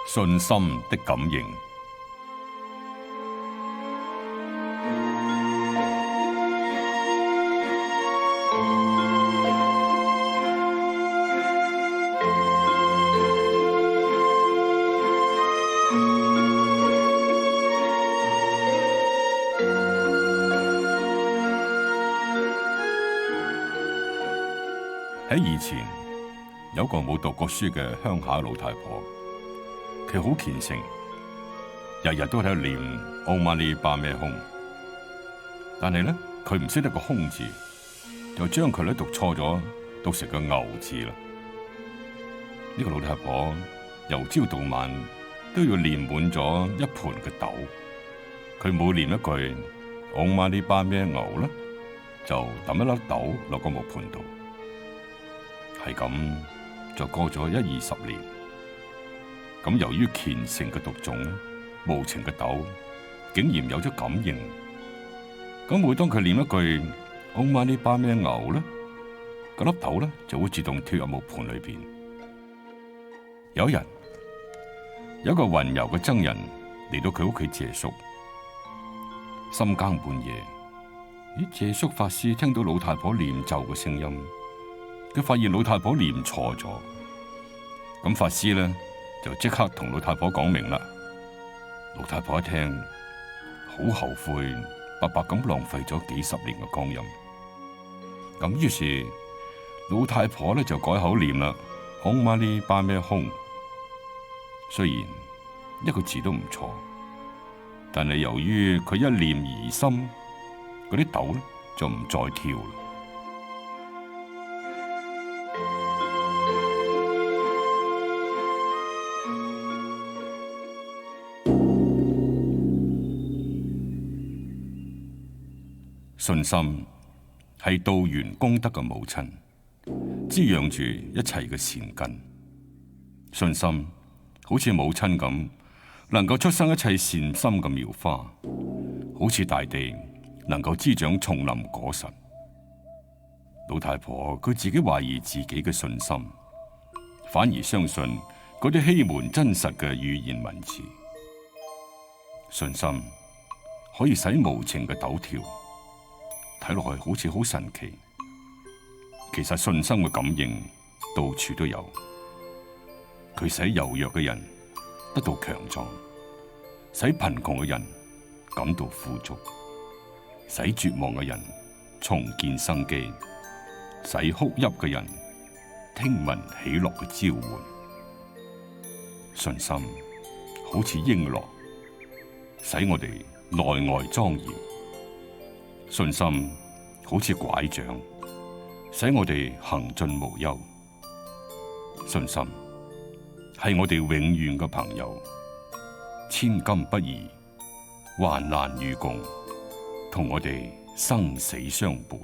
信心的感應。喺以前，有個冇讀過書嘅鄉下老太婆，佢好虔誠，日日都喺度念唵嘛呢叭咩吽。但係咧，佢唔識得個吽字，就將佢咧讀錯咗，讀成個牛字啦。呢個老太婆由朝到晚都要念滿咗一盤嘅豆，佢每念一句唵嘛呢叭咩牛咧，就抌一粒豆落個木盤度。係咁就過咗20-20年，咁由於虔誠嘅讀誦，無情嘅豆竟然有咗感應。咁每當佢念一句唵嘛呢叭咩牛咧，嗰粒豆咧就會自動跳入木盤裏邊。有一日，有一個雲遊嘅僧人嚟到佢屋企借宿，深更半夜，借宿法師聽到老太婆念咒嘅聲音。佢發現老太婆念錯咗，咁法師咧就即刻同老太婆講明啦。老太婆一聽，好後悔，白白咁浪費咗幾十年嘅光陰。咁於是老太婆咧就改口念啦，吽嘛呢叭咩吽。雖然一個字都唔錯，但係由於佢一念而深，嗰啲豆咧就唔再跳啦。信心係道源功德嘅母親，滋養住一切嘅善根。信心好似母親咁，能夠出生一切善心嘅妙花，好似大地能夠滋長叢林果實。老太婆佢自己懷疑自己嘅信心，反而相信嗰啲稀門真實嘅語言文字。信心可以使無情嘅豆跳，睇落去好似好神奇，其實信心嘅感應到處都有。佢使柔弱嘅人得到強壯，使貧窮嘅人感到富足，使絕望嘅人重見生機，使哭泣嘅人聽聞喜樂嘅召喚。信心好似瓔珞，使我哋內外莊嚴。信心好似拐杖，使我哋行進無憂。信心係我哋永遠嘅朋友，千金不移，患難與共，同我哋生死相伴。